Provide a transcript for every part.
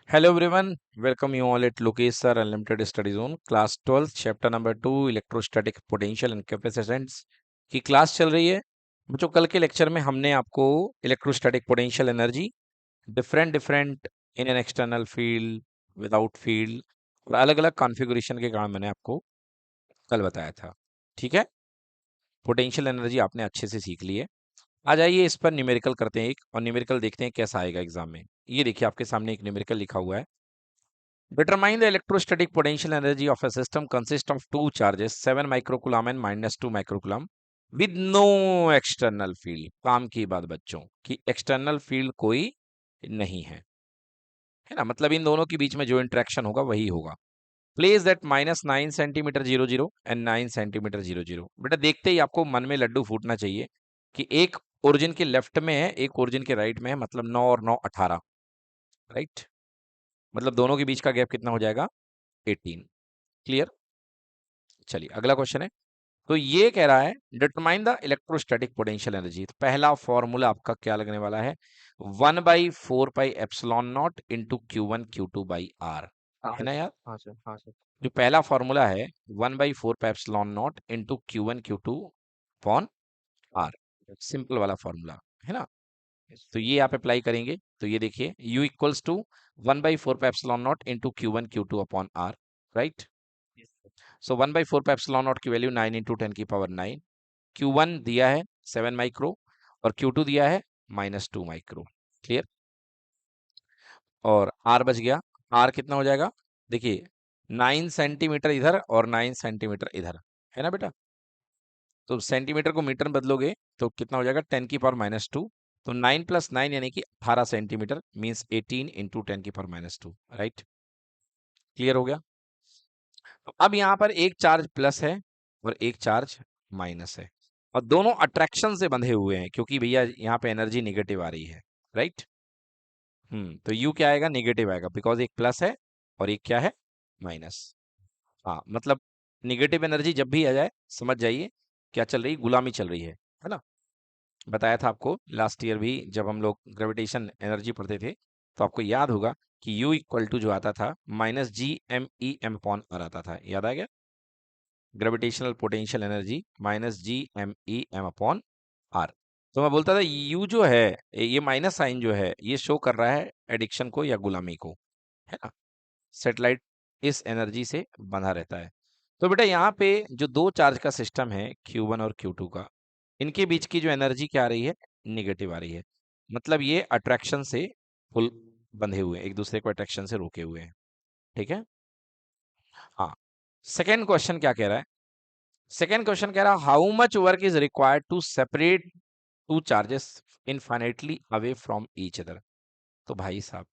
Hello everyone, welcome you all at Lokesh Sir Unlimited Study Zone, class 12, chapter number 2, electrostatic potential and capacitance की class चल रही है। बच्चों, कल के लेक्चर में हमने आपको electrostatic potential energy, different different in an external field, without field और अलग अलग कॉन्फ़िगरेशन के कारण मैंने आपको कल बताया था। ठीक है, पोटेंशियल एनर्जी आपने अच्छे से सीख ली है। आ जाइए इस पर न्यूमेरिकल करते हैं एक, और न्यूमेरिकल देखते हैं कैसा आएगा एग्जाम में। ये देखिए आपके सामने एक न्यूमेरिकल लिखा हुआ है। Determine the electrostatic potential energy of a system consists of two charges, 7 microcoulomb and -2 microcoulomb, with no external field. काम की बात बच्चों कि एक्सटर्नल फील्ड कोई नहीं है ना, मतलब इन दोनों के बीच में जो इंटरेक्शन होगा वही होगा। Place that -9 centimetre 00 and 9 centimetre 00। बेटा देखते ही आपको मन में लड्डू फूटना चाहिए कि एक ओरिजिन के लेफ्ट में है, एक ओरिजिन के राइट में है, मतलब 9 और 9 18, राइट। मतलब दोनों के बीच का गैप कितना हो जाएगा? 18। क्लियर? चलिए अगला क्वेश्चन है। तो ये कह रहा है determine the electrostatic potential energy. तो पहला फॉर्मूला आपका क्या लगने वाला है? 1/4 pi epsilon not into Q1 Q2/R। है ना यार? हाँ सर, हाँ सर। जो पहला फॉर्मूला है 1/4 pi epsilon not into Q1 Q2/R, simple वाला फॉर्मूला है ना। यस तो ये आप अप्लाई करेंगे तो ये देखिए U equals to 1/4 pi epsilon not into Q1 Q2/R, right. Yes so 1/4 pi epsilon naught की वैल्यू 9 इंटू 10⁹ Q1 दिया है 7 माइक्रो और Q2 दिया है -2 माइक्रो। क्लियर? और R बच गया। R कितना हो जाएगा? देखिए 9 सेंटीमीटर इधर और 9 सेंटीमीटर इधर, है ना बेटा। तो सेंटीमीटर को मीटर में बदलोगे तो कितना हो जाएगा? 10⁻²। तो 9 + 9 यानी कि 18 centimetre, means 18 into 10⁻², right. Clear हो गया? तो अब यहाँ पर एक चार्ज प्लस है और एक चार्ज माइनस है, और दोनों अट्रैक्शन से बंधे हुए हैं क्योंकि भैया यहाँ पे एनर्जी निगेटिव आ रही है, राइट। तो यू क्या आएगा? निगेटिव आएगा, बिकॉज एक प्लस है और एक क्या है? माइनस। हाँ, मतलब निगेटिव एनर्जी जब भी आ जाए समझ जाइए क्या चल रही? गुलामी चल रही है ना। बताया था आपको लास्ट ईयर भी जब हम लोग ग्रेविटेशन एनर्जी पढ़ते थे, तो आपको याद होगा कि U इक्वल टू जो आता था -G_m_E_m/r आता था, याद आ गया? Gravitational potential energy -G_m_E_m/r। तो मैं बोलता था यू जो है, ये माइनस साइन जो है, ये शो कर रहा है एडिक्शन को या गुलामी को, है ना। सेटेलाइट इस एनर्जी से बंधा रहता है। तो बेटा यहाँ पे जो दो चार्ज का सिस्टम है Q1 और Q2 का, इनके बीच की जो एनर्जी क्या आ रही है? निगेटिव आ रही है। मतलब ये अट्रैक्शन से फुल बंधे हुए हैं, एक दूसरे को अट्रैक्शन से रोके हुए हैं। ठीक है। हाँ, सेकेंड क्वेश्चन क्या कह रहा है? सेकेंड क्वेश्चन कह रहा है how much work is required to separate two charges infinitely away from each other. तो भाई साहब,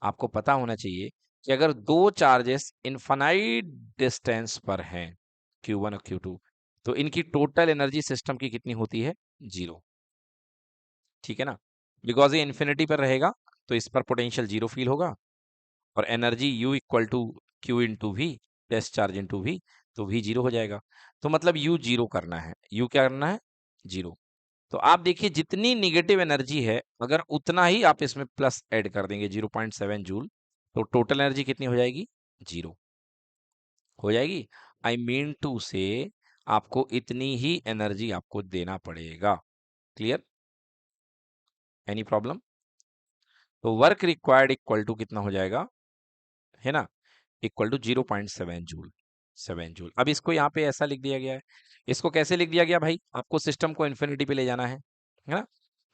आपको पता होना चाहिए कि अगर दो चार्जेस इनफाइनाइट डिस्टेंस पर हैं, Q1 और Q2, तो इनकी टोटल एनर्जी सिस्टम की कितनी होती है? 0। ठीक है ना, बिकॉज ये इन्फिनिटी पर रहेगा तो इस पर पोटेंशियल 0 फील होगा, और energy U equal to Q into V, test charge into V, तो V 0 हो जाएगा। तो मतलब U 0 करना है। U क्या करना है? 0। तो आप देखिए जितनी निगेटिव एनर्जी है, अगर उतना ही आप इसमें प्लस ऐड कर देंगे 0.7 जूल, तो टोटल एनर्जी कितनी हो जाएगी? 0 हो जाएगी। आई मीन टू से आपको इतनी ही एनर्जी आपको देना पड़ेगा। क्लियर? Any problem? तो वर्क रिक्वायर्ड इक्वल टू कितना हो जाएगा, है ना, इक्वल टू 0.7 जूल। 7 जूल। अब इसको यहाँ पे ऐसा लिख दिया गया है। इसको कैसे लिख दिया गया भाई? आपको सिस्टम को इन्फिनिटी पे ले जाना है ना।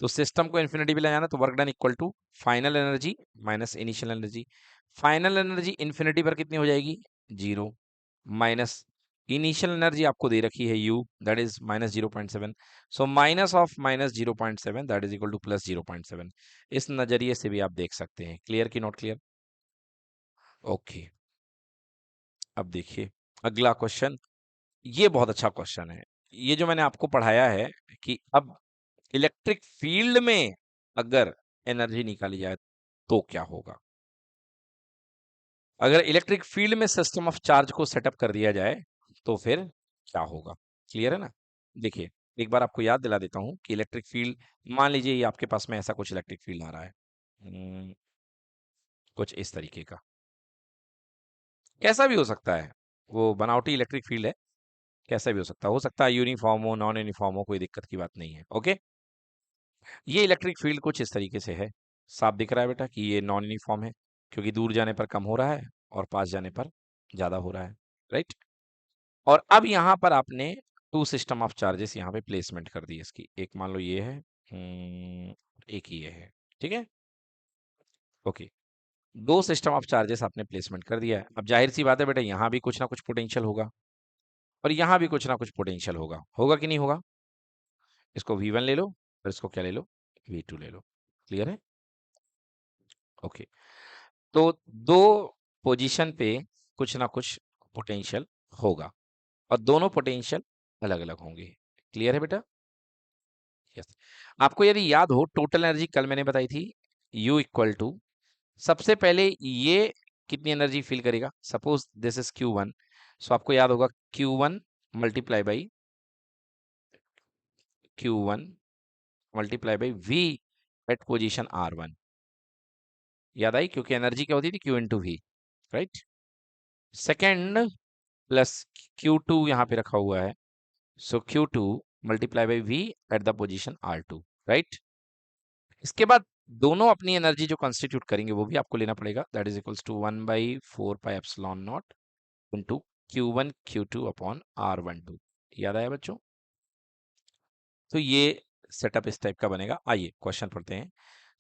तो सिस्टम को इन्फिनिटी पे ले जाना, तो work done equal to final energy minus initial energy. Final energy infinity पर कितनी हो जाएगी? 0, माइनस इनिशियल एनर्जी आपको दे रखी है U, that is -0.7। So minus of -0.7 that is equal to +0.7। इस नजरिए से भी आप देख सकते हैं। क्लियर की नॉट क्लियर? ओके, अब देखिए अगला क्वेश्चन। ये बहुत अच्छा क्वेश्चन है। ये जो मैंने आपको पढ़ाया है कि अब इलेक्ट्रिक फील्ड में अगर एनर्जी निकाली जाए तो क्या होगा। अगर इलेक्ट्रिक फील्ड में सिस्टम ऑफ चार्ज को सेटअप कर दिया जाए तो फिर क्या होगा। क्लियर है ना। देखिए एक बार आपको याद दिला देता हूं कि इलेक्ट्रिक फील्ड, मान लीजिए ये आपके पास में ऐसा कुछ इलेक्ट्रिक फील्ड आ रहा है। कुछ इस तरीके का, कैसा भी हो सकता है, वो बनावटी इलेक्ट्रिक फील्ड है, कैसा भी हो सकता है यूनिफॉर्म हो, नॉन यूनिफॉर्म हो, कोई दिक्कत की बात नहीं है। ओके, ये इलेक्ट्रिक फील्ड कुछ इस तरीके से है। साफ दिख रहा है बेटा कि ये नॉन यूनिफॉर्म है, क्योंकि दूर जाने पर कम हो रहा है और पास जाने पर ज्यादा हो रहा है, राइट। और अब यहाँ पर आपने टू सिस्टम ऑफ चार्जेस यहाँ पे प्लेसमेंट कर दी इसकी, एक मान लो ये है, एक ये है, ठीक है। ओके, दो सिस्टम ऑफ चार्जेस आपने प्लेसमेंट कर दिया है। अब जाहिर सी बात है बेटा, यहाँ भी कुछ ना कुछ पोटेंशियल होगा और यहाँ भी कुछ ना कुछ पोटेंशियल होगा, होगा कि नहीं होगा। इसको V1 ले लो और इसको क्या ले लो, V2 ले लो। क्लियर है। ओके, तो दो पोजीशन पे कुछ ना कुछ पोटेंशियल होगा और दोनों पोटेंशियल अलग अलग होंगे। क्लियर है बेटा। यस, आपको यदि याद हो टोटल एनर्जी कल मैंने बताई थी, U इक्वल टू, सबसे पहले ये कितनी एनर्जी फील करेगा, suppose this is Q1, so आपको याद होगा Q1 multiply by Q1 multiply by V at position R1। याद आई, क्योंकि एनर्जी क्या होती थी, Q into V, right. Second plus Q2 यहाँ पे रखा हुआ है, so Q2 multiply by V at the position R2, right. इसके बाद दोनों अपनी एनर्जी जो कॉन्स्टिट्यूट करेंगे वो भी आपको लेना पड़ेगा, that is equals to 1/4πε0 into Q1 Q2 upon R12। याद आया बच्चों। तो ये सेटअप इस टाइप का बनेगा। आइए क्वेश्चन पढ़ते हैं।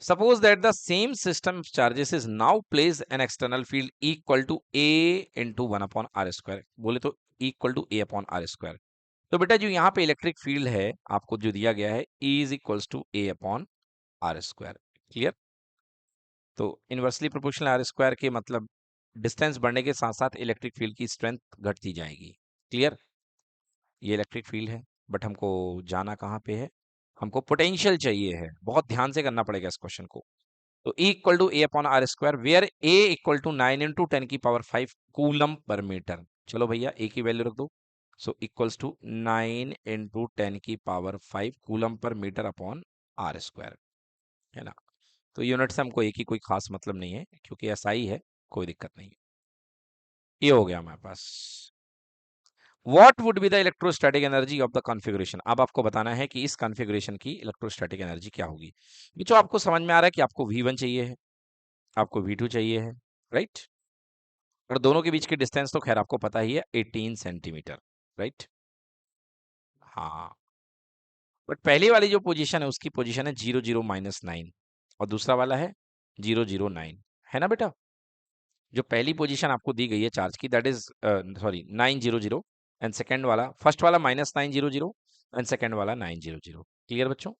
Suppose that the same system of charges is now place an external field equal to a into 1/r²। बोले तो equal to a upon R²। तो बेटा जो यहाँ पे इलेक्ट्रिक फील्ड है आपको जो दिया गया है, E is equals to a upon R²। Clear. तो इनवर्सली प्रोपोर्शनल R² के मतलब डिस्टेंस बढ़ने के साथ साथ इलेक्ट्रिक फील्ड की स्ट्रेंथ घटती जाएगी। क्लियर। ये इलेक्ट्रिक फील्ड है, बट हमको जाना कहाँ पे है, हमको पोटेंशियल चाहिए है। बहुत ध्यान से करना पड़ेगा इस क्वेश्चन को। तो E equal to a upon R², where A equal to 9 into 10⁵ coulomb per metre. चलो भैया ए की वैल्यू रख दो, so equals to 9 into 10⁵ coulomb per metre upon R², है ना। तो यूनिट से हमको एक ही कोई खास मतलब नहीं है, क्योंकि ऐसा ही है, कोई दिक्कत नहीं है। ये हो गया हमारे पास। What would be the electrostatic energy of the configuration? अब आपको बताना है कि इस कॉन्फ़िगरेशन की इलेक्ट्रोस्टैटिक एनर्जी क्या होगी। ये जो आपको समझ में आ रहा है कि आपको V1 चाहिए है, आपको V2 चाहिए है, राइट। और दोनों के बीच की डिस्टेंस तो खैर आपको पता ही है, 18 सेंटीमीटर, राइट। हाँ, बट पहले वाली जो पोजीशन है उसकी पोजीशन है 00-9 और दूसरा वाला है 009, है ना बेटा। जो पहली पोजीशन आपको दी गई है चार्ज की, that is sorry 900, and second वाला, फर्स्ट वाला -900 एंड सेकंड वाला 900। क्लियर बच्चों।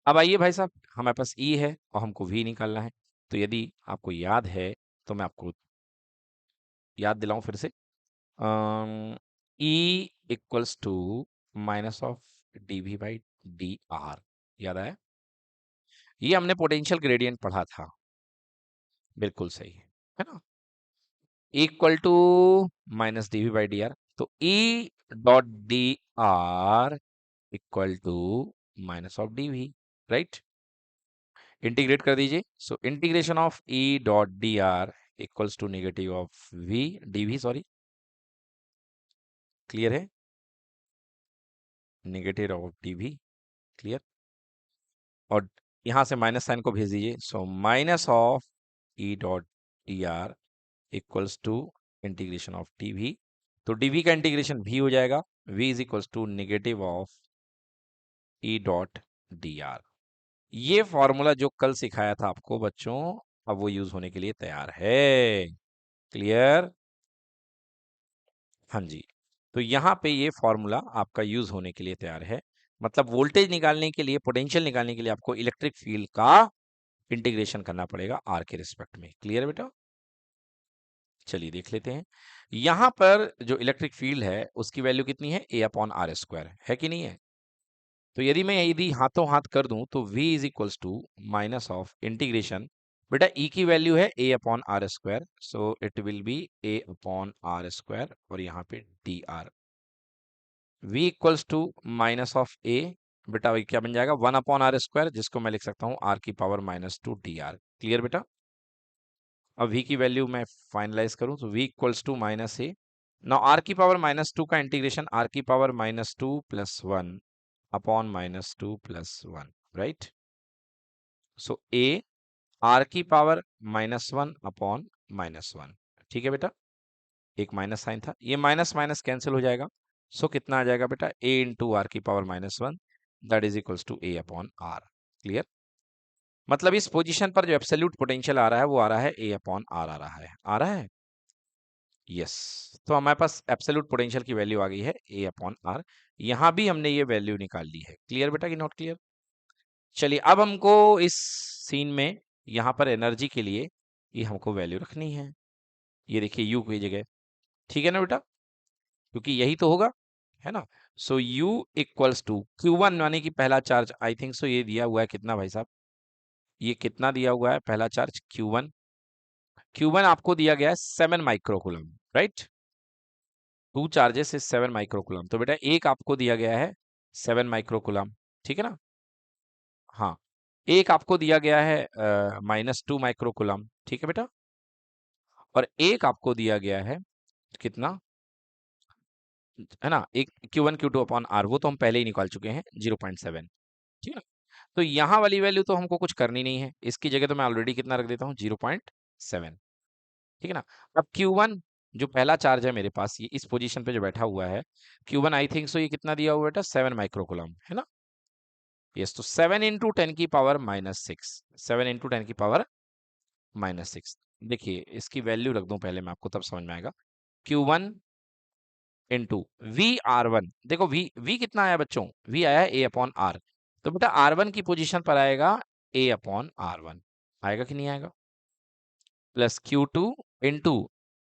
अब आइए भाई साहब, हमारे पास E है और हमको V निकालना है। तो यदि आपको याद है तो मैं आपको याद दिलाऊं फिर से, E equals to minus of dV/dr। याद आया, ये हमने पोटेंशियल ग्रेडियंट पढ़ा था, बिल्कुल सही है ना। इक्वल टू माइनस dV/dr, तो E dot d r equal to minus of dV, right. Integrate कर दीजिए, so integration of E dot d r equals to negative of V dV, sorry. Clear है, नेगेटिव ऑफ dV। क्लियर। और यहां से minus sign को भेज दीजिए, so minus of E dot d r equals to integration of dV। तो dV का integration V हो जाएगा, V is equals to negative of E dot d are. ये फॉर्मूला जो कल सिखाया था आपको बच्चों, अब वो यूज होने के लिए तैयार है। क्लियर। हाँ जी, तो यहाँ पे ये फॉर्मूला आपका यूज होने के लिए तैयार है। मतलब वोल्टेज निकालने के लिए, पोटेंशियल निकालने के लिए आपको इलेक्ट्रिक फील्ड का इंटीग्रेशन करना पड़ेगा आर के रिस्पेक्ट में। क्लियर बेटा। चलिए देख लेते हैं। यहां पर जो इलेक्ट्रिक फील्ड है उसकी वैल्यू कितनी है, A/r² है कि नहीं है। तो यदि हाथों हाथ कर दूं तो V is equals to minus of integration, बेटा E की वैल्यू है A/r², so it will be A/r² और यहाँ पे dr। V equals to minus of A, बेटा वही क्या बन जाएगा 1/r², जिसको मैं लिख सकता हूँ R⁻²-2 dr। क्लियर बेटा। अब v की वैल्यू मैं फाइनलाइज करूं तो v equals to minus a. Now r की पावर -2 का इंटीग्रेशन आर की power -2 plus 1 upon -2 plus 1, right. So a r की पावर -1 अपॉन -1, ठीक है बेटा। एक माइनस साइन था, ये माइनस माइनस कैंसिल हो जाएगा। सो कितना आ जाएगा बेटा, a इंटू आर की power -1 that is equals to a upon r. Clear? मतलब इस पोजीशन पर जो एब्सोल्यूट पोटेंशियल आ रहा है वो आ रहा है a अपॉन आर आ रहा है, आ रहा है। यस, तो हमारे पास एब्सोल्यूट पोटेंशियल की वैल्यू आ गई है a अपॉन आर। यहां भी हमने ये वैल्यू निकाल ली है। क्लियर बेटा कि नॉट क्लियर? चलिए अब हमको इस सीन में यहां पर एनर्जी के लिए ये हमको वैल्यू रखनी है। ये देखिए u की जगह, ठीक है ना बेटा, क्योंकि यही तो होगा, है ना। सो u इक्वल्स टू Q1 माने कि पहला चार्ज, आई थिंक सो ये दिया हुआ है कितना भाई साहब, ये कितना दिया हुआ है पहला चार्ज Q1। Q1 आपको दिया गया है 7 microcoulomb, right. Two charges is 7 microcoulomb, तो बेटा एक आपको दिया गया है 7 माइक्रोकूलम, ठीक है ना। हाँ, एक आपको दिया गया है -2 माइक्रोकूलम, ठीक है बेटा। और एक आपको दिया गया है कितना, है ना, एक Q1 Q2 अपॉन आर, वो तो हम पहले ही निकाल चुके हैं 0.7, ठीक है। तो यहाँ वाली वैल्यू तो हमको कुछ करनी नहीं है, इसकी जगह तो मैं ऑलरेडी कितना रख देता हूँ 0.7, ठीक है ना। अब Q1 जो पहला चार्ज है मेरे पास, ये इस पोजीशन पे जो बैठा हुआ है Q1, आई थिंक सो ये कितना दिया हुआ बेटा, 7 माइक्रोकूलम, है ना। यस, तो 7 इंटू 10 की पावर -6, 7 इंटू 10 की पावर -6। देखिए इसकी वैल्यू रख दूं पहले मैं आपको, तब समझ में आएगा। Q1 इंटू VR1, देखो V कितना आया बच्चों, V आया A अपॉन आर। तो बेटा R1 की पोजीशन पर आएगा A अपॉन R1, आएगा कि नहीं आएगा, plus Q2 into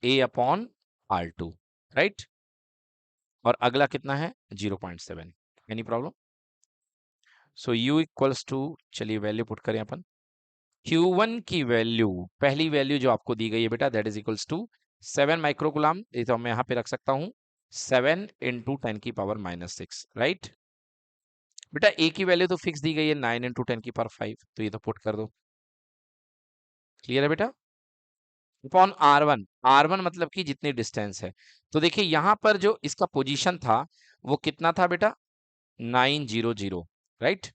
A upon R2, right. और अगला कितना है 0.7, any problem. So U equals to, चलिए वैल्यू पुट करें अपन। Q1 की वैल्यू, पहली वैल्यू जो आपको दी गई है बेटा, that is equals to 7 microcoulomb, ये तो मैं यहाँ पे रख सकता हूँ 7 इंटू 10 की पावर -6, राइट। बेटा ए की वैल्यू तो फिक्स दी गई है 9 इंटू 10 की पावर 5, तो ये तो पुट कर दो। क्लियर है बेटा? अपॉन R1, R1 मतलब कि जितनी डिस्टेंस है। तो देखिए यहां पर जो इसका पोजीशन था वो कितना था बेटा, 900, राइट।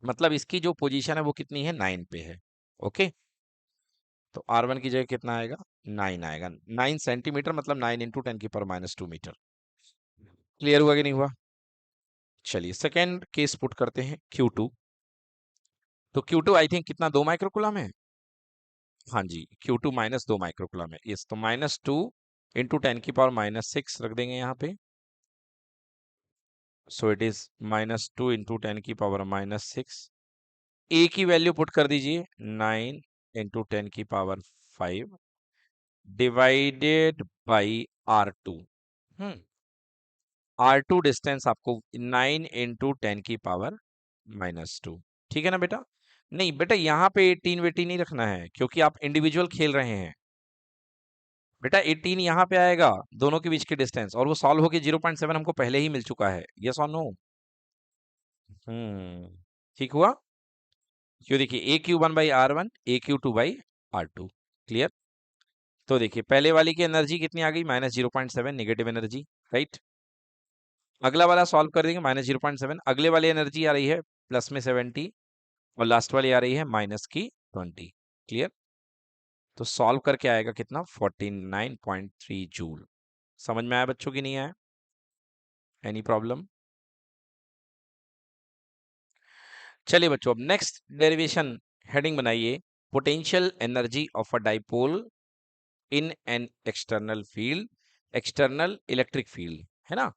मतलब इसकी जो पोजीशन है वो कितनी है, 9 पे है। ओके, तो R1 की जगह कितना आएगा, 9 आएगा। 9 सेंटीमीटर मतलब 9 इंटू 10 की पावर -2 मीटर। क्लियर हुआ कि नहीं हुआ? चलिए सेकेंड केस पुट करते हैं, Q2। तो Q2 आई थिंक कितना, 2 माइक्रोकूलम है। हाँ जी, Q2 -2 माइक्रोकूलम है। यस, तो -2 इंटू 10 की पावर -6 रख देंगे यहाँ पे। सो इट इज -2 इंटू 10 की पावर -6। ए की वैल्यू पुट कर दीजिए 9 इंटू 10 की power 5 divided by R2। Hmm, R2 distance आपको 9 इंटू 10 की पावर -2, ठीक है ना बेटा। नहीं बेटा यहाँ पे 18 वेटी नहीं रखना है, क्योंकि आप इंडिविजुअल खेल रहे हैं। बेटा 18 यहाँ पे आएगा, दोनों के बीच की डिस्टेंस, और वो सॉल्व होके 0.7 हमको पहले ही मिल चुका है। यस और नो? ठीक हुआ। क्यों, देखिए A Q1/R1, A Q2/R2। Clear? तो देखिए पहले वाली की एनर्जी कितनी आ गई, -0.7 नेगेटिव एनर्जी, राइट। अगला वाला सॉल्व कर देंगे, -0.7, अगले वाली एनर्जी आ रही है प्लस में 70, और लास्ट वाली आ रही है माइनस की 20। क्लियर? तो सॉल्व करके आएगा कितना, 49.3 जूल। समझ में आया बच्चों की नहीं आया? Any problem? चलिए बच्चों, अब नेक्स्ट डेरिवेशन हेडिंग बनाइए, potential energy of a dipole in an external field, external electric field, है ना।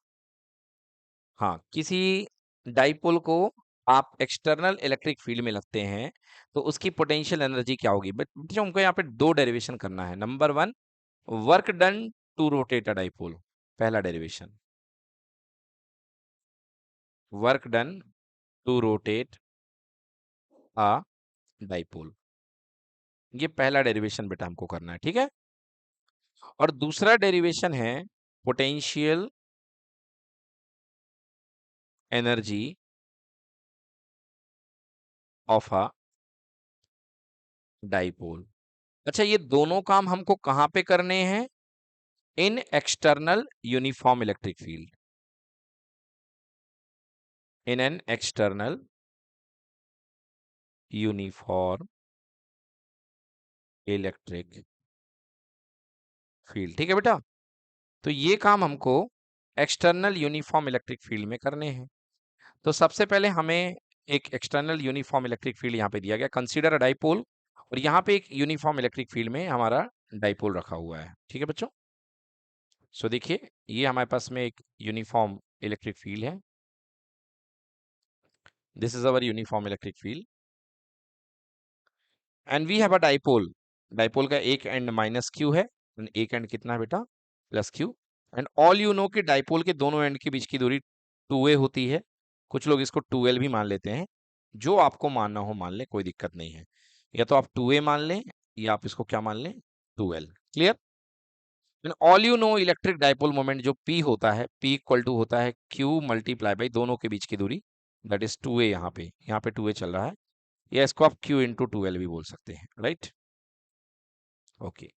हाँ, किसी डाइपोल को आप एक्सटर्नल इलेक्ट्रिक फील्ड में लगते हैं तो उसकी पोटेंशियल एनर्जी क्या होगी। बट बच्चों हमको यहाँ पे दो डेरिवेशन करना है। Number 1, work done to rotate a dipole, पहला derivation, work done to rotate a dipole, ये पहला डेरिवेशन बेटा हमको करना है, ठीक है। और दूसरा डेरिवेशन है potential energy of a dipole, अच्छा, ये दोनों काम हमको कहां पे करने हैं? इन external uniform electric field, in an external uniform electric field. ठीक है बेटा, तो ये काम हमको एक्सटर्नल यूनिफॉर्म इलेक्ट्रिक फील्ड में करने हैं। तो सबसे पहले हमें एक एक्सटर्नल यूनिफॉर्म इलेक्ट्रिक फील्ड यहाँ पे दिया गया, कंसीडर अ डाइपोल, और यहाँ पे एक यूनिफॉर्म इलेक्ट्रिक फील्ड में हमारा डाइपोल रखा हुआ है। ठीक है बच्चों, सो देखिए ये हमारे पास में एक यूनिफॉर्म इलेक्ट्रिक फील्ड है, this is our uniform electric field, and we have a dipole. Dipole का एक एंड माइनस क्यू है, एक एंड कितना है बेटा? Plus Q. And all you no कि डाइपोल के दोनों एंड के बीच की दूरी 2a होती है, कुछ लोग इसको 2l भी मान लेते हैं, जो आपको मानना हो मान ले, कोई दिक्कत नहीं है। या तो आप 2a मान लें या आप इसको क्या मान लें? 2l। Clear? And all you no electric dipole moment जो p होता है, p इक्वल टू होता है q मल्टीप्लाई बाई दोनों के बीच की दूरी, दैट इज 2a। यहाँ पे 2a चल रहा है, या इसको आप q इंटू 2l भी बोल सकते हैं, राइट? ओके,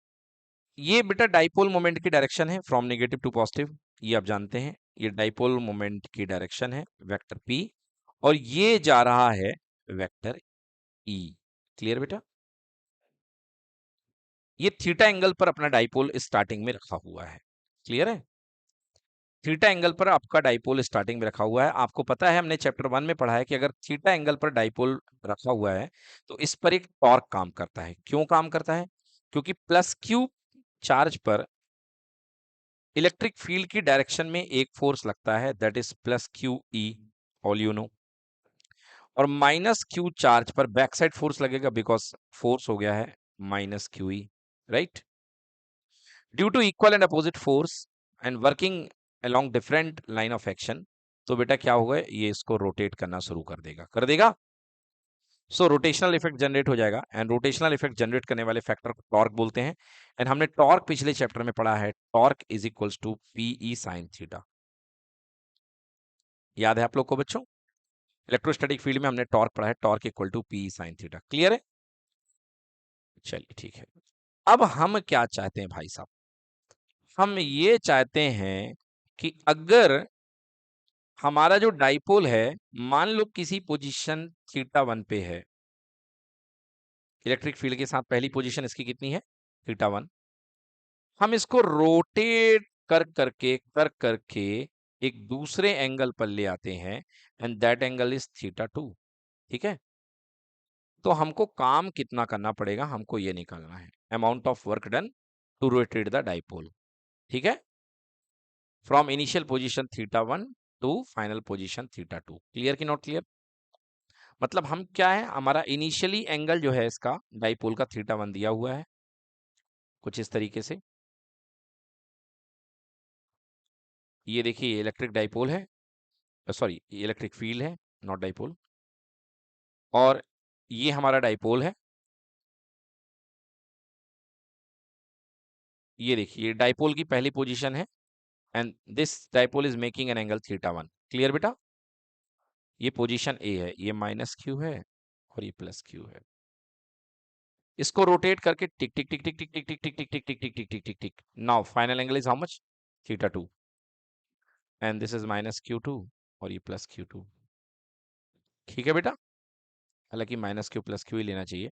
ये बेटा डाइपोल मोमेंट की डायरेक्शन है फ्रॉम नेगेटिव टू पॉजिटिव, ये आप जानते हैं। ये डाइपोल मोमेंट की डायरेक्शन है वेक्टर p, और ये जा रहा है वेक्टर e। क्लियर बेटा? ये थीटा एंगल पर अपना डाइपोल स्टार्टिंग में रखा हुआ है। क्लियर है? थीटा एंगल पर आपका डाइपोल स्टार्टिंग में रखा हुआ है। आपको पता है, हमने चैप्टर 1 में पढ़ा है कि अगर थीटा एंगल पर डाइपोल रखा हुआ है तो इस पर एक टॉर्क काम करता है। क्यों काम करता है? क्योंकि प्लस क्यू चार्ज पर इलेक्ट्रिक फील्ड की डायरेक्शन में एक फोर्स लगता है, that is plus q e, all you know. और माइनस क्यू चार्ज पर बैक साइड फोर्स लगेगा, बिकॉज फोर्स हो गया है minus q e, right? Due to equal and opposite force and working along different line of action, तो बेटा क्या होगा, ये इसको रोटेट करना शुरू कर देगा। सो रोटेशनल इफेक्ट जनरेट हो जाएगा, एंड रोटेशनल इफेक्ट जनरेट करने वाले फैक्टर को टॉर्क बोलते हैं। एंड हमने टॉर्क पिछले चैप्टर में पढ़ा है, torque is equals to p e sine theta. याद है आप लोग को बच्चों? इलेक्ट्रोस्टैटिक फील्ड में हमने टॉर्क पढ़ा है, torque equal to p e sine theta. Clear है? चलिए ठीक है। अब हम क्या चाहते हैं भाई साहब? हम ये चाहते हैं कि अगर हमारा जो डाइपोल है, मान लो किसी पोजीशन थीटा 1 पे है, इलेक्ट्रिक फील्ड के साथ पहली पोजीशन इसकी कितनी है? थीटा 1। हम इसको रोटेट कर करके एक दूसरे एंगल पर ले आते हैं, and that angle is theta 2। ठीक है? तो हमको काम कितना करना पड़ेगा, हमको ये निकालना है, amount of work done to rotate the dipole. ठीक है? From initial position theta 1 to final position theta 2। Clear कि नॉट क्लियर? मतलब हम क्या है, हमारा इनिशियली एंगल जो है इसका डाइपोल का थीटा 1 दिया हुआ है कुछ इस तरीके से। ये देखिए इलेक्ट्रिक डाइपोल है, सॉरी इलेक्ट्रिक फील्ड है, नॉट डाइपोल। और ये हमारा डाइपोल है, ये देखिए डाइपोल की पहली पोजीशन है, and this dipole is making an angle theta 1। Clear बेटा? ये पोजीशन ए है, ये माइनस क्यू है और ये प्लस क्यू है। इसको रोटेट करके tick tick tick tick tick tick tick tick tick tick tick tick tick tick tick tick, now final angle is how much? Theta 2, and this is minus Q 2 और ये plus Q 2। ठीक है बेटा? हालांकि minus Q plus Q ही लेना चाहिए,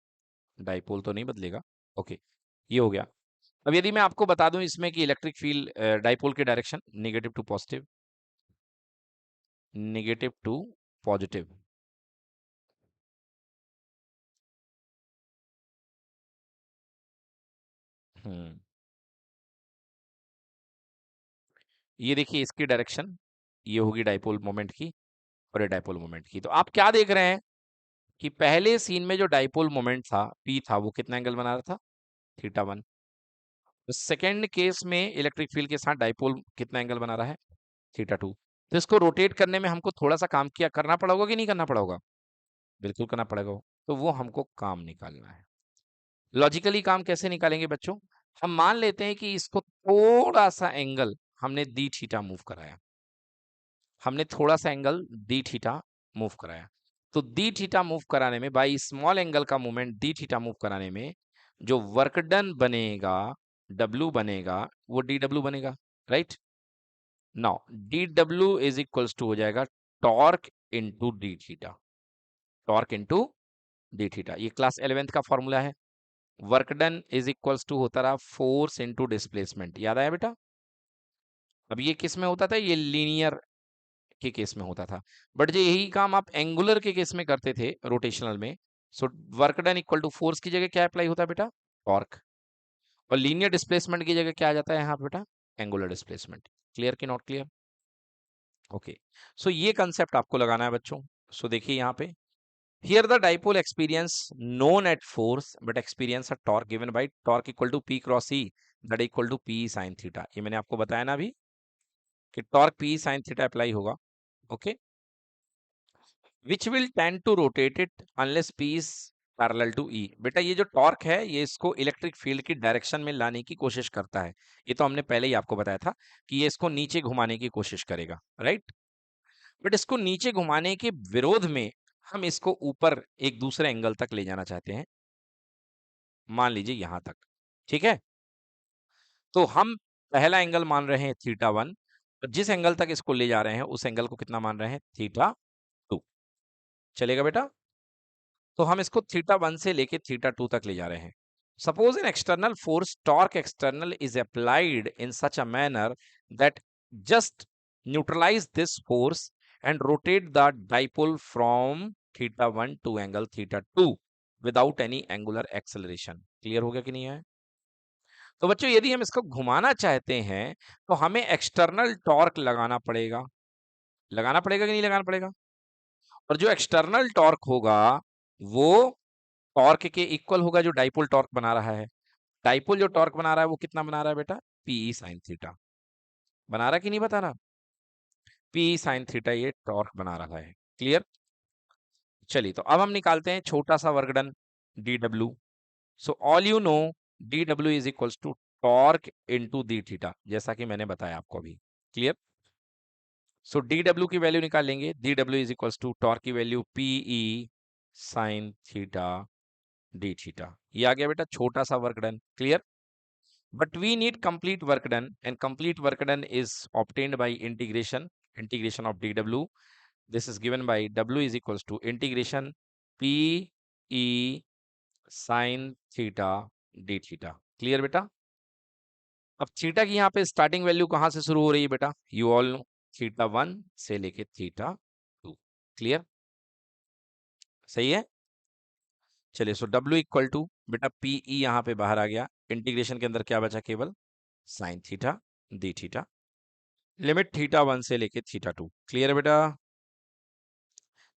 dipole तो नहीं बदलेगा। ओके, ये हो गया। अब यदि मैं आपको बता दूं इसमें कि इलेक्ट्रिक फील्ड डाइपोल की direction negative to positive, negative to positive, hmm, ये देखिए इसकी डायरेक्शन, ये होगी डाइपोल मोमेंट की, और ये डाइपोल मोमेंट की। तो आप क्या देख रहे हैं कि पहले सीन में जो डाइपोल मोमेंट था पी था, वो कितना एंगल बना रहा था? थीटा 1। तो सेकेंड केस में इलेक्ट्रिक फील्ड के साथ डाइपोल कितना एंगल बना रहा है? थीटा 2। तो इसको रोटेट करने में हमको थोड़ा सा काम किया करना पड़ा होगा कि नहीं करना पड़ा होगा? बिल्कुल करना पड़ेगा। तो वो हमको काम निकालना है। लॉजिकली काम कैसे निकालेंगे बच्चों? हम मान लेते हैं कि इसको थोड़ा सा एंगल हमने डी थीटा मूव कराया, हमने थोड़ा सा एंगल डी थीटा मूव कराया। तो डी थीटा मूव कराने में, बाई स्मॉल एंगल का मूवमेंट डी थीटा मूव कराने में जो वर्क डन बनेगा, W बनेगा, वो DW बनेगा, right. Now DW is equals to हो जाएगा torque into D theta, torque into D theta. ये क्लास 11th का फॉर्मूला है। Work done is equals to होता रहा फोर्स इनटू डिस्प्लेसमेंट, याद आया बेटा। अब ये किस में होता था, ये लीनियर के केस में होता था, बट जो यही काम आप एंगुलर के केस में करते थे रोटेशनल में, so work done equal to force की जगह क्या अप्लाई होता है बेटा, टॉर्क। और लीनियर डिस्प्लेसमेंट की जगह क्या आ जाता है यहाँ पे बेटा, एंगुलर डिस्प्लेसमेंट। क्लियर कि नॉट क्लियर? ओके, सो ये कंसेप्ट आपको लगाना है बच्चों। सो देखिए यहाँ पे, here the dipole experience no net force but experience a torque given by torque equal to P cross E that equal to P sine theta. ये मैंने आपको बताया ना अभी कि torque P sine theta apply होगा, okay, which will tend to rotate it unless P is parallel to E. बेटा ये जो टॉर्क है ये इसको इलेक्ट्रिक फील्ड की डायरेक्शन में लाने की कोशिश करता है। ये तो हमने पहले ही आपको बताया था कि ये इसको नीचे घुमाने की कोशिश करेगा, राइट। बट इसको नीचे घुमाने के विरोध में हम इसको ऊपर एक दूसरे एंगल तक ले जाना चाहते हैं, मान लीजिए यहां तक, ठीक है। तो हम पहला एंगल मान रहे हैं थीटा 1, और जिस एंगल तक इसको ले जा रहे हैं उस एंगल को कितना मान रहे हैं, थीटा 2। चलेगा बेटा। तो हम इसको थीटा 1 से लेके थीटा 2 तक ले जा रहे हैं। Suppose an external force torque external is applied in such a manner that just neutralise this force and rotate the dipole from theta 1 to angle theta 2 without any angular acceleration. Clear हो गया कि नहीं है? तो बच्चों यदि हम इसको घुमाना चाहते हैं तो हमें एक्सटर्नल टॉर्क लगाना पड़ेगा कि नहीं लगाना पड़ेगा? और जो एक्सटर्नल टॉर्क होगा वो टॉर्क के इक्वल होगा जो डाइपोल टॉर्क बना रहा है। डाइपोल जो टॉर्क बना रहा है वो कितना बना रहा है बेटा, पीई साइन थीटा। बना रहा कि नहीं बता रहा? पीई साइन थीटा ये टॉर्क बना रहा है। क्लियर? चलिए तो अब हम निकालते हैं छोटा सा work done, D W. So all you know D W is equals to torque into D theta, जैसा कि मैंने बताया आपको अभी। क्लियर? सो डी डब्ल्यू की वैल्यू निकालेंगे, D W is equals to torque की value P E sine theta D theta. ये आ गया बेटा छोटा सा work done. Clear? But we need complete work done, and complete work done is obtained by integration of dw. This is given by w is equals to integration p e sin theta d theta. Clear बेटा? अब theta की यहाँ पे starting value कहाँ से शुरू हो रही है बेटा, यू ऑल नो, थीटा 1 से लेके थीटा 2। क्लियर? सही है। चलिए सो w इक्वल टू बेटा पी ई यहाँ पे बाहर आ गया, इंटीग्रेशन के अंदर क्या बचा, केवल sign theta D theta, limit theta 1 से लेके थीटा 2। क्लियर है बेटा?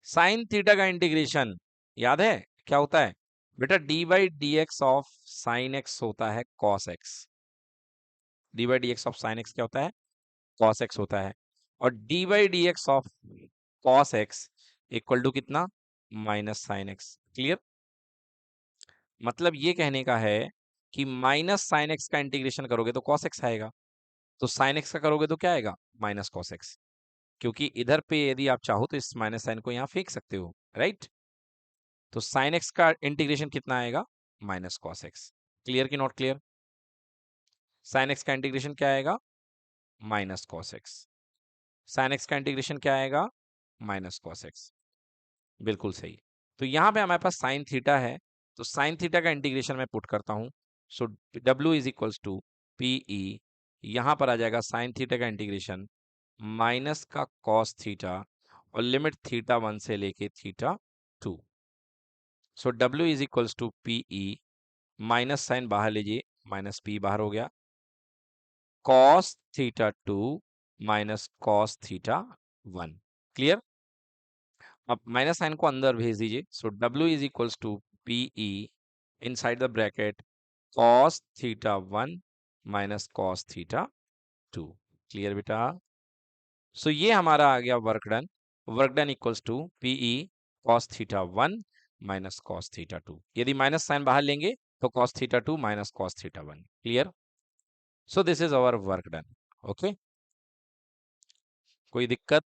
साइन थीटा का इंटीग्रेशन याद है क्या होता है बेटा, d by d x of sine x होता है cos x. D by d x of sine x क्या होता है, कॉस एक्स होता है। और d by d x of cos x equal to कितना, माइनस साइन एक्स। क्लियर? मतलब ये कहने का है कि माइनस साइन एक्स का इंटीग्रेशन करोगे तो कॉस एक्स आएगा, तो साइन एक्स का करोगे तो क्या आएगा, माइनस कॉस एक्स। क्योंकि इधर पे यदि आप चाहो तो इस माइनस साइन को यहाँ फेंक सकते हो, राइट। तो साइन एक्स का इंटीग्रेशन कितना आएगा, माइनस कॉस एक्स। क्लियर कि नॉट क्लियर? साइन एक्स का इंटीग्रेशन क्या आएगा, minus cos x. Sign x का इंटीग्रेशन क्या आएगा, माइनस कॉस एक्स। बिल्कुल सही। तो यहाँ पे हमारे पास साइन थीटा है, तो साइन थीटा का इंटीग्रेशन मैं पुट करता हूँ। सो डब्ल्यू is equals to p e, यहाँ पर आ जाएगा साइन थीटा का इंटीग्रेशन माइनस का कॉस थीटा और लिमिट थीटा 1 से लेके theta 2। So W is equals to p e, minus sine बाहर लीजिए, माइनस पी बाहर हो गया, cos theta 2 minus cos theta 1। Clear? अब माइनस साइन को अंदर भेज दीजिए। सो W is equals to p e inside the bracket cos theta 1 minus cos theta 2। Clear बेटा? सो ये हमारा आ गया work done. Work done equals to PE cos theta 1 minus cos theta 2। यदि माइनस साइन बाहर लेंगे तो cos theta 2 minus cos theta 1। Clear? So this is our work done. Okay, कोई दिक्कत?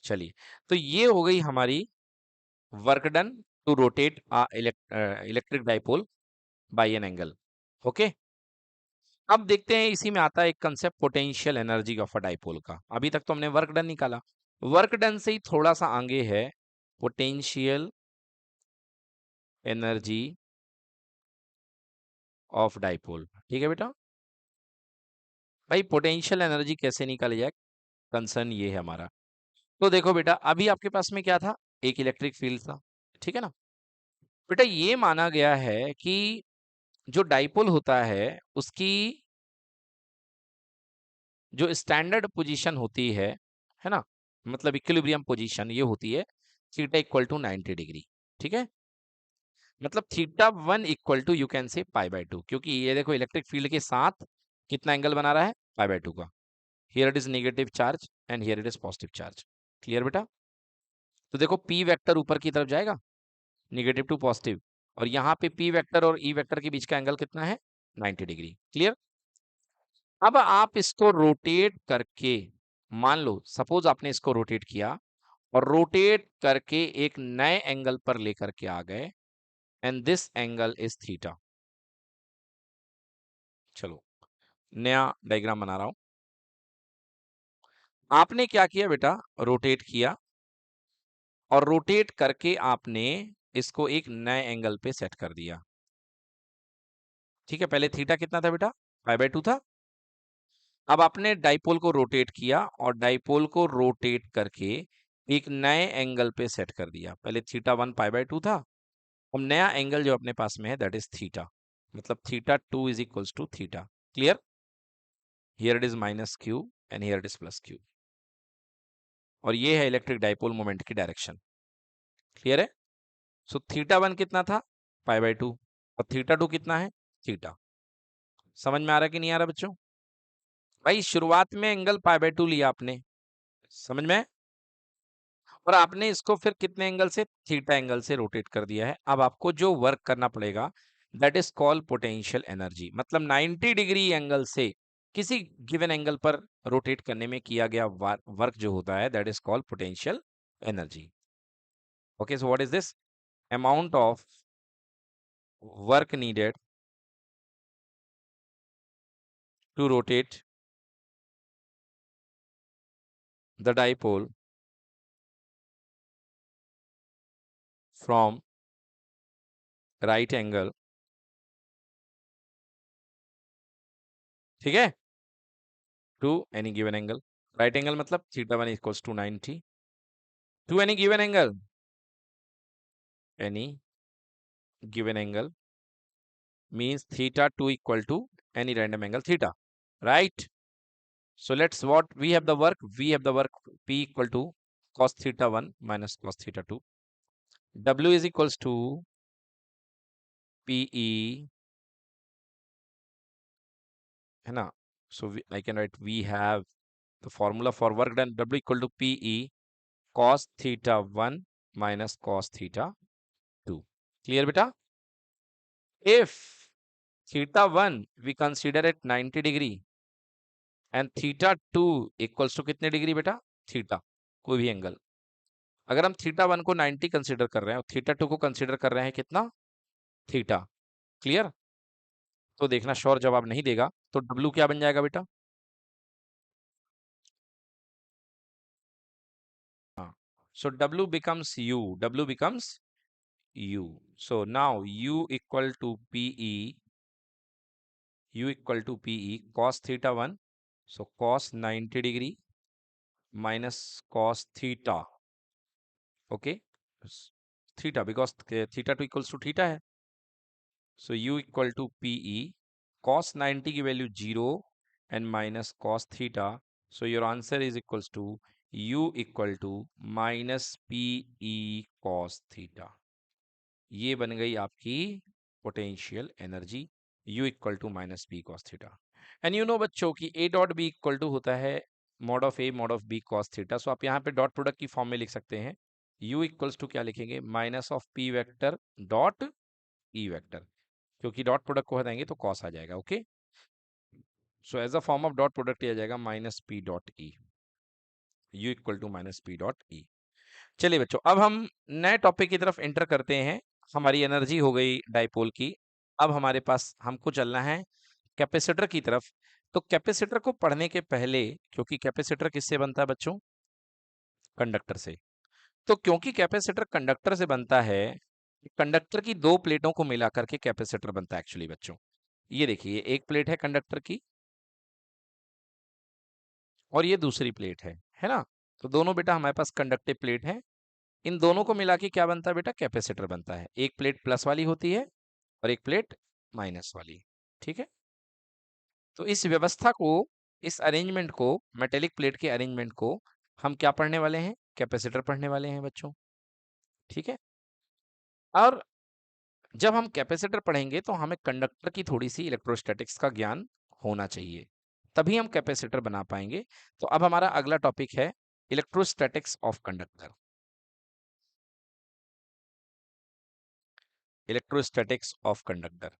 चलिए, तो ये हो गई हमारी work done to rotate electric dipole by an angle. Okay, अब देखते हैं इसी में आता है एक concept potential energy of a dipole का। अभी तक तो हमने वर्क डन निकाला, वर्क डन से ही थोड़ा सा आगे है पोटेंशियल एनर्जी ऑफ डाइपोल। ठीक है बेटा, भाई पोटेंशियल एनर्जी कैसे निकाली जाए, कंसर्न ये है हमारा। तो देखो बेटा, अभी आपके पास में क्या था, एक इलेक्ट्रिक फील्ड था, ठीक है ना बेटा। ये माना गया है कि जो डाइपोल होता है उसकी जो स्टैंडर्ड पोजीशन होती है ना, मतलब इक्विलिब्रियम पोजीशन ये होती है थीटा इक्वल टू 90 डिग्री। ठीक है, मतलब theta one equal to you can say pi by to, क्योंकि ये देखो इलेक्ट्रिक फील्ड के साथ कितना एंगल बना रहा है, पाई बाय टू का। Here it is negative charge and here it is positive charge. Clear बेटा, तो देखो पी वेक्टर ऊपर की तरफ जाएगा, नेगेटिव टू पॉजिटिव, और यहाँ पे पी वेक्टर और ई वेक्टर के बीच का एंगल कितना है, 90 डिग्री। क्लियर, अब आप इसको रोटेट करके, मान लो सपोज आपने इसको रोटेट किया और रोटेट करके एक नए एंगल पर लेकर के आ गए, and this angle is theta. चलो नया डायग्राम बना रहा हूं। आपने क्या किया बेटा, रोटेट किया और रोटेट करके आपने इसको एक नए एंगल पे सेट कर दिया। ठीक है, पहले थीटा कितना था बेटा, पाई बाय टू था। अब आपने डाइपोल को रोटेट किया और डाइपोल को रोटेट करके एक नए एंगल पे सेट कर दिया। पहले theta one pi by two था, अब नया एंगल जो अपने पास में है दैट इज थीटा, मतलब theta two is equals to theta. Clear, here it is minus q and here it is plus q, और ये है इलेक्ट्रिक डाइपोल मोमेंट की डायरेक्शन। क्लियर है, सो थीटा वन कितना था, पाई बाय टू, और theta two कितना है, थीटा। समझ में आ रहा है कि नहीं आ रहा बच्चों, भाई शुरुआत में एंगल पाई बाय टू लिया आपने, समझ में, और आपने इसको फिर कितने एंगल से, थीटा एंगल से रोटेट कर दिया है। अब आपको जो वर्क करना पड़ेगा that is called potential energy, मतलब 90 डिग्री एंगल से किसी गिवन एंगल पर रोटेट करने में किया गया वर्क जो होता है that is called potential energy. Okay, so what is this, amount of work needed to rotate the dipole from right angle, ठीक है, to any given angle. Right angle मतलब theta one equals to 90 to any given angle, any given angle means theta 2 equal to any random angle theta, right? So let's, what we have the work, P equal to cos theta 1 minus cos theta 2, W is equals to PE, है ना, so I can write, we have the formula for work done, W equal to PE cos theta 1 minus cos theta 2. Clear beta, if theta 1 we consider it 90 degree and theta two equals to कितने degree बेटा, theta, कोई भी angle, अगर हम theta one को 90 consider कर रहे हैं और थीटा टू को कंसीडर कर रहे हैं कितना, थीटा। क्लियर, तो देखना श्योर जवाब नहीं देगा तो डब्ल्यू क्या बन जाएगा बेटा, हाँ, so W becomes U, W becomes U, so now U equal to PE, U equal to PE cos theta one, so cos 90 degree minus cos theta, okay, theta because theta two equals to theta है, so u equal to PE, cos 90 की value 0 and minus cos theta, so your answer is equals to u equal to minus PE cos theta। ये बन गई आपकी potential energy, u equal to minus P cos theta. And you know बच्चों की a dot B equal to होता है mod of a mod of b cos theta, so आप यहाँ पे डॉट प्रोडक्ट की फॉर्म में लिख सकते हैं, u इक्वल्स टू क्या लिखेंगे, minus of p vector dot e vector, क्योंकि डॉट प्रोडक्ट को हटाएंगे तो कॉस आ जाएगा। Okay, so as a form of dot product आ जाएगा minus P dot E, U equal to minus P dot E. चलिए बच्चों, अब हम नए टॉपिक की तरफ एंटर करते हैं। हमारी एनर्जी हो गई डाइपोल की, अब हमारे पास हमको चलना है कैपेसिटर की तरफ। तो कैपेसिटर को पढ़ने के पहले, क्योंकि कैपेसिटर किससे बनता है बच्चों? कंडक्टर से। तो क्योंकि कैपेसिटर कंडक्टर से बनता है, कंडक्टर की दो प्लेटों को मिला करके कैपेसिटर बनता है एक्चुअली बच्चों। ये देखिए, एक प्लेट है कंडक्टर की और ये दूसरी प्लेट है ना? तो दोनों बेटा हमारे पास कंडक्टिव प्लेट है। इन दोनों को मिला के क्या बनता है बेटा? कैपेसिटर बनता है। एक प्लेट प्लस वाली होती है और एक प्लेट माइनस वाली। ठीक है? तो इस व्यवस्था को, इस अरेंजमेंट को, मेटेलिक प्लेट के अरेंजमेंट को हम क्या पढ़ने वाले हैं? कैपेसिटर पढ़ने वाले हैं बच्चों। ठीक है? और जब हम कैपेसिटर पढ़ेंगे तो हमें कंडक्टर की थोड़ी सी इलेक्ट्रोस्टैटिक्स का ज्ञान होना चाहिए, तभी हम कैपेसिटर बना पाएंगे। तो अब हमारा अगला टॉपिक है electrostatics of conductor. Electrostatics of conductor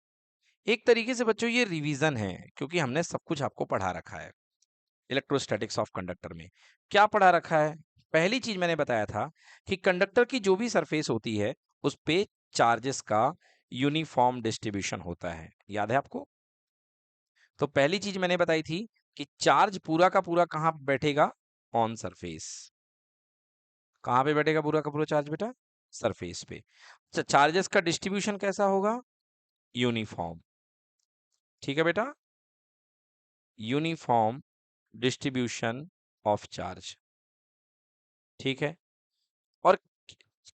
एक तरीके से बच्चों ये रिवीजन है, क्योंकि हमने सब कुछ आपको पढ़ा रखा है। इलेक्ट्रोस्टैटिक्स ऑफ कंडक्टर में क्या पढ़ा रखा है? पहली चीज मैंने बताया था कि कंडक्टर की जो भी सरफेस होती है उस पे चार्जेस का यूनिफॉर्म डिस्ट्रीब्यूशन होता है। याद है आपको? तो पहली चीज मैंने बताई थी कि चार्ज पूरा का पूरा कहां बैठेगा? On surface. कहां पे बैठेगा पूरा का पूरा चार्ज बेटा? सरफेस पे। अच्छा, चार्जेस का डिस्ट्रीब्यूशन कैसा होगा? यूनिफॉर्म। ठीक है बेटा? Uniform distribution of charge. ठीक है? और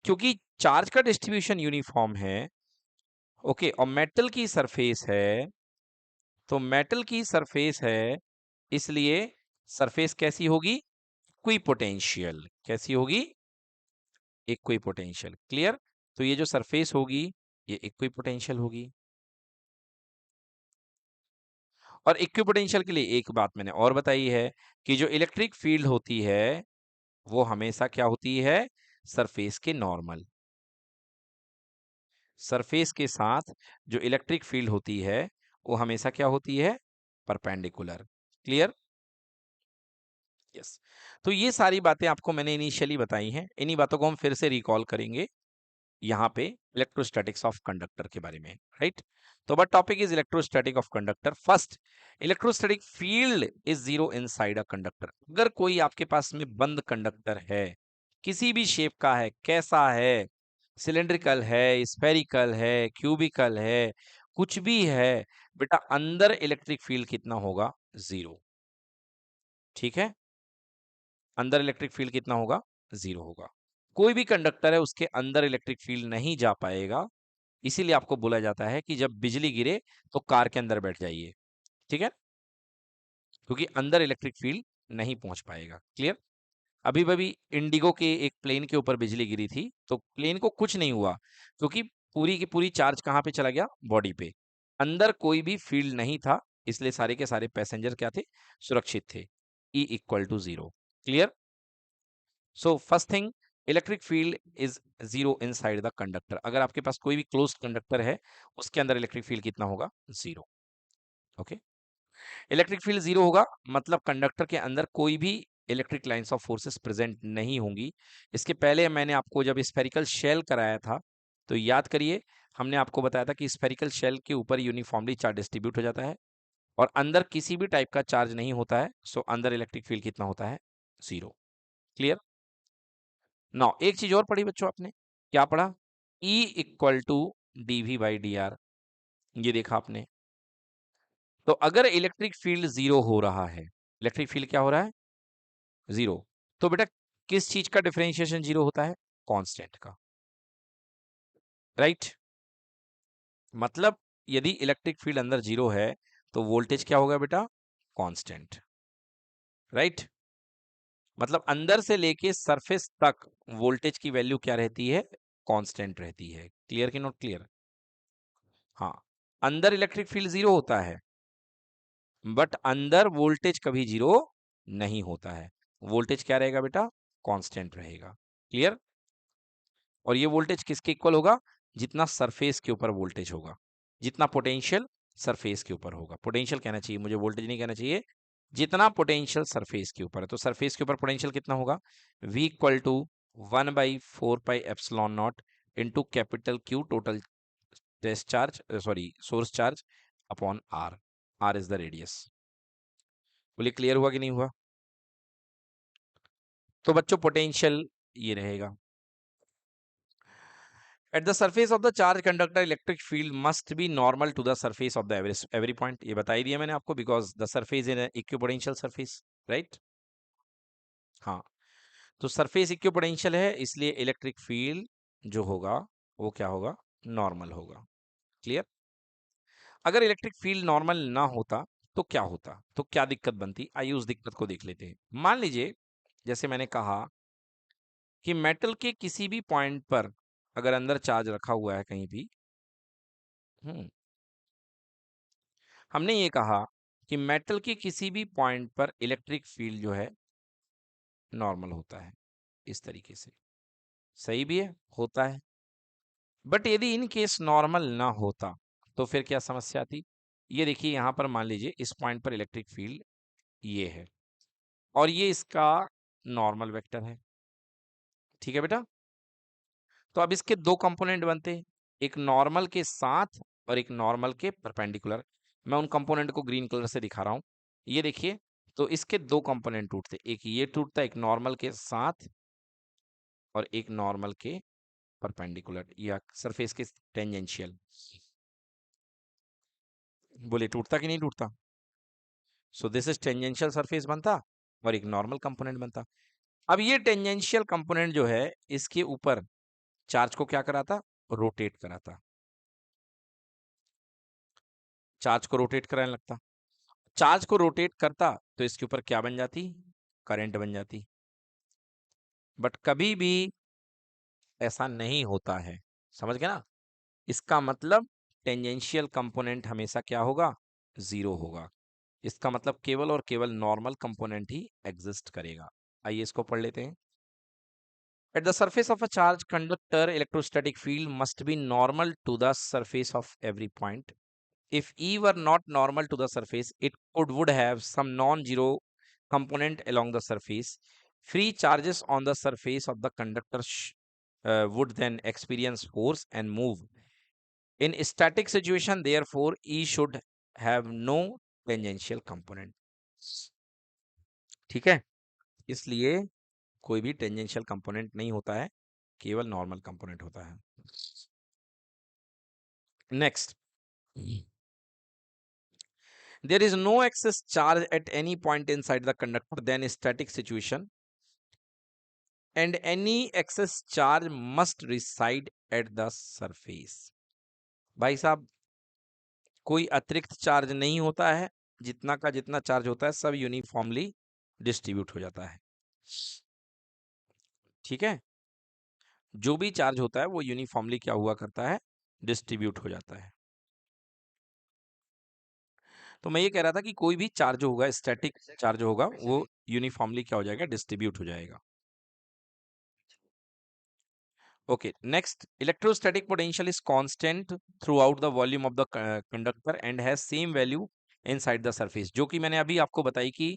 क्योंकि चार्ज का डिस्ट्रीब्यूशन यूनिफॉर्म है, ओके, और मेटल की सरफेस है, तो मेटल की सरफेस है, इसलिए सरफेस कैसी होगी? Equi potential. कैसी होगी? Equi potential. क्लियर? तो ये जो सरफेस होगी ये इक्वी पोटेंशियल होगी। और इक्वी पोटेंशियल के लिए एक बात मैंने और बताई है कि जो इलेक्ट्रिक फील्ड होती है वो हमेशा क्या होती है? सरफेस के नॉर्मल। सरफेस के साथ जो इलेक्ट्रिक फील्ड होती है वो हमेशा क्या होती है? परपेंडिकुलर। क्लियर? यस। तो ये सारी बातें आपको मैंने इनिशियली बताई हैं, इन्हीं बातों को हम फिर से रिकॉल करेंगे यहाँ पे इलेक्ट्रोस्टैटिक्स ऑफ कंडक्टर के बारे में। राइट? तो but topic is electrostatic of conductor. First, electrostatic field is zero inside a conductor. अगर कोई आपके पास में बंद कंडक्टर है, किसी भी शेप का है, कैसा है, सिलेंड्रिकल है, स्फेरिकल है, क्यूबिकल है, कुछ भी है बेटा, अंदर इलेक्ट्रिक फील्ड कितना होगा? जीरो। ठीक है? अंदर इलेक्ट्रिक फील्ड कितना होगा? जीरो होगा। कोई भी कंडक्टर है उसके अंदर इलेक्ट्रिक फील्ड नहीं जा पाएगा। इसीलिए आपको बोला जाता है कि जब बिजली गिरे तो कार के अंदर बैठ जाइए। ठीक है? क्योंकि अंदर इलेक्ट्रिक फील्ड नहीं पहुंच पाएगा। क्लियर? अभी अभी इंडिगो के एक प्लेन के ऊपर बिजली गिरी थी तो प्लेन को कुछ नहीं हुआ, क्योंकि पूरी की पूरी चार्ज कहां पे चला गया? बॉडी पे। अंदर कोई भी फील्ड नहीं था, इसलिए सारे के सारे पैसेंजर क्या थे? सुरक्षित थे। E equal to zero. Clear? So first thing, electric field is zero inside the conductor. अगर आपके पास कोई भी क्लोज कंडक्टर है उसके अंदर इलेक्ट्रिक फील्ड कितना होगा? Zero. Okay? Electric field zero होगा मतलब कंडक्टर के अंदर कोई भी electric lines of forces present नहीं होंगी। इसके पहले मैंने आपको जब स्फेरिकल शेल कराया था तो याद करिए, हमने आपको बताया था कि स्फेरिकल शेल के ऊपर यूनिफॉर्मली चार्ज डिस्ट्रीब्यूट हो जाता है और अंदर किसी भी टाइप का चार्ज नहीं होता है। सो अंदर इलेक्ट्रिक फील्ड कितना होता है? जीरो। क्लियर? नाउ एक चीज और पढ़ी बच्चों आपने। क्या पढ़ा? E equal to dV/dr। ये देखा आपने? तो अगर इलेक्ट्रिक फील्ड जीरो हो रहा है, इलेक्ट्रिक फील्ड क्या हो रहा है? जीरो। तो बेटा किस चीज का डिफरेंशिएशन जीरो होता है? कांस्टेंट का। राइट? मतलब यदि इलेक्ट्रिक फील्ड अंदर जीरो है तो वोल्टेज क्या होगा बेटा? कांस्टेंट। राइट? मतलब अंदर से लेके सरफेस तक वोल्टेज की वैल्यू क्या रहती है? कांस्टेंट रहती है। क्लियर कि नॉट क्लियर? हाँ। अंदर इलेक्ट्रिक फील्ड जीरो होता है बट अंदर वोल्टेज कभी जीरो नहीं होता है। वोल्टेज क्या रहेगा बेटा? कांस्टेंट रहेगा। क्लियर? और ये वोल्टेज किसके इक्वल होगा? जितना सरफेस के ऊपर वोल्टेज होगा, जितना पोटेंशियल सरफेस के ऊपर होगा। पोटेंशियल कहना चाहिए मुझे, वोल्टेज नहीं कहना चाहिए। जितना पोटेंशियल सरफेस के ऊपर है, तो सरफेस के ऊपर पोटेंशियल कितना होगा? V equal to 1/4 pi epsilon not into capital Q total test charge sorry source charge upon R, R is the radius. बोलिए क्लियर हुआ कि नहीं हुआ? तो बच्चों पोटेंशियल ये रहेगा। At the surface of the charge conductor electric field must be normal to the surface of the every point. ये बता ही दिया मैंने आपको, because the surface in equipotential surface, right? हाँ, तो सरफेस इक्विपोटेंशियल है, इसलिए इलेक्ट्रिक फील्ड जो होगा वो क्या होगा? नॉर्मल होगा। क्लियर? अगर इलेक्ट्रिक फील्ड नॉर्मल ना होता तो क्या होता, तो क्या दिक्कत बनती? आइए उस दिक्कत को देख लेते हैं। मान लीजिए जैसे मैंने कहा कि मेटल के किसी भी पॉइंट पर अगर अंदर चार्ज रखा हुआ है कहीं भी, हमने ये कहा कि मेटल के किसी भी पॉइंट पर इलेक्ट्रिक फील्ड जो है नॉर्मल होता है, इस तरीके से। सही भी है, होता है। बट यदि इन केस नॉर्मल ना होता तो फिर क्या समस्या आती? ये देखिए यहां पर मान लीजिए इस पॉइंट पर इलेक्ट्रिक फील्ड ये है और ये इसका नॉर्मल वेक्टर है। ठीक है बेटा? तो अब इसके दो कंपोनेंट बनते हैं, एक नॉर्मल के साथ और एक नॉर्मल के परपेंडिकुलर। मैं उन कंपोनेंट को ग्रीन कलर से दिखा रहा हूं, ये देखिए। तो इसके दो कंपोनेंट टूटते, एक ये टूटता है, एक नॉर्मल के साथ और एक नॉर्मल के परपेंडिकुलर या सरफेस के टेंजेंशियल। बोले टूटता कि नहीं टूटता? सो दिस इज टेंजेंशियल सरफेस बनता और एक नॉर्मल कंपोनेंट बनता। अब ये टेंजेंशियल कंपोनेंट जो है इसके ऊपर चार्ज को क्या कराता? रोटेट कराता, चार्ज को रोटेट कराने लगता। चार्ज को रोटेट करता तो इसके ऊपर क्या बन जाती? करंट बन जाती। बट कभी भी ऐसा नहीं होता है, समझ गए ना? इसका मतलब टेंजेंशियल कंपोनेंट हमेशा क्या होगा? जीरो होगा। इसका मतलब केवल और केवल नॉर्मल कंपोनेंट ही एग्जिस्ट करेगा। आइए इसको पढ़ लेते हैं। At the surface of a charge conductor electrostatic field must be normal to the surface of every point. If E were not normal to the surface, it would have some non-zero component along the surface. Free charges on the surface of the conductor would then experience force and move. In static situation, therefore, E should have no tangential component. ठीक है? इसलिए कोई भी tangential component नहीं होता है, केवल normal component होता है। Next, there is no excess charge at any point inside the conductor than static situation, and any excess charge must reside at the surface. भाई साहब, कोई अतिरिक्त चार्ज नहीं होता है, जितना का जितना चार्ज होता है सब यूनिफॉर्मली डिस्ट्रीब्यूट हो जाता है। ठीक है? जो भी चार्ज होता है वो यूनिफॉर्मली क्या हुआ करता है? डिस्ट्रीब्यूट हो जाता है। तो मैं ये कह रहा था कि कोई भी चार्ज होगा, स्टैटिक चार्ज होगा, वो यूनिफॉर्मली क्या हो जाएगा? डिस्ट्रीब्यूट हो जाएगा। Okay, next, electrostatic potential is constant throughout the volume of the conductor and has same value inside the surface। जो कि मैंने अभी आपको बताई कि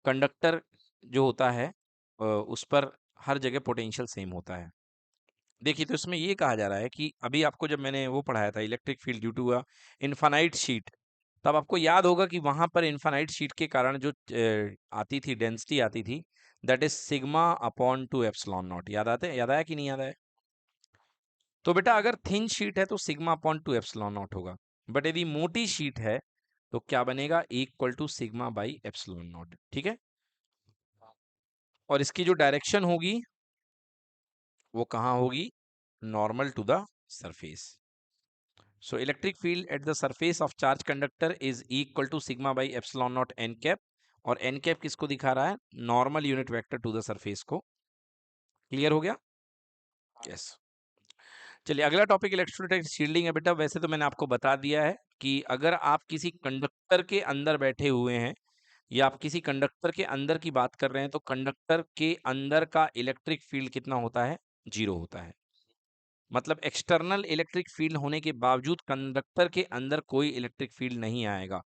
कंडक्टर जो होता है उस पर हर जगह पोटेंशियल सेम होता है। देखिए, तो इसमें ये कहा जा रहा है कि अभी आपको जब मैंने वो पढ़ाया था electric field due to a infinite sheet, तब आपको याद होगा कि वहां पर इनफाइनाइट शीट के कारण जो आती थी डेंसिटी आती थी, that is sigma upon two epsilon not. याद आया कि नहीं याद आया? तो बेटा अगर थिन शीट है तो sigma upon two epsilon not होगा, बट यदि मोटी शीट है तो क्या बनेगा? Equal to sigma by epsilon not. ठीक है? और इसकी जो डायरेक्शन होगी वो कहाँ होगी? Normal to the surface. So electric field at the surface of charge conductor is equal to sigma by epsilon not N cap. और एन कैप किसको दिखा रहा है? Normal unit vector to the surface को। क्लियर हो गया? Yes. चलिए अगला टॉपिक इलेक्ट्रोस्टैटिक शील्डिंग है बेटा। वैसे तो मैंने आपको बता दिया है कि अगर आप किसी कंडक्टर के अंदर बैठे हुए हैं या आप किसी कंडक्टर के अंदर की बात कर रहे हैं तो कंडक्टर के अंदर का इलेक्ट्रिक फील्ड कितना होता है? जीरो होता है। मतलब एक्सटर्नल इलेक्ट्रिक फील्ड होने के बावजूद कंडक्टर के अंदर कोई इलेक्ट्रिक फील्ड नहीं आएगा।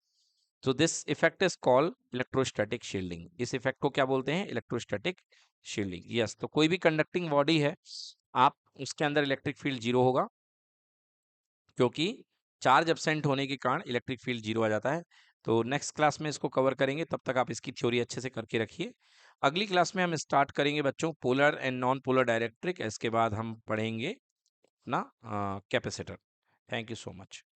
तो this effect is called electrostatic shielding. इस इफेक्ट को क्या बोलते हैं? Electrostatic shielding. यस, तो कोई भी कंडक्टिंग बॉडी है, आप उसके अंदर इलेक्ट्रिक फील्ड जीरो होगा। क्योंकि चार्ज एब्सेंट होने के कारण इलेक्ट्रिक फील्ड जीरो आ जाता है। तो नेक्स्ट क्लास में इसको कवर करेंगे, तब तक आप इसकी थ्योरी अच्छे से करके रखिए। अगली क्लास में हम स्टार्ट करेंगे बच्चों polar and non polar dielectric, इसके बाद हम पढ़ेंगे अपना capacitor. Thank you so much.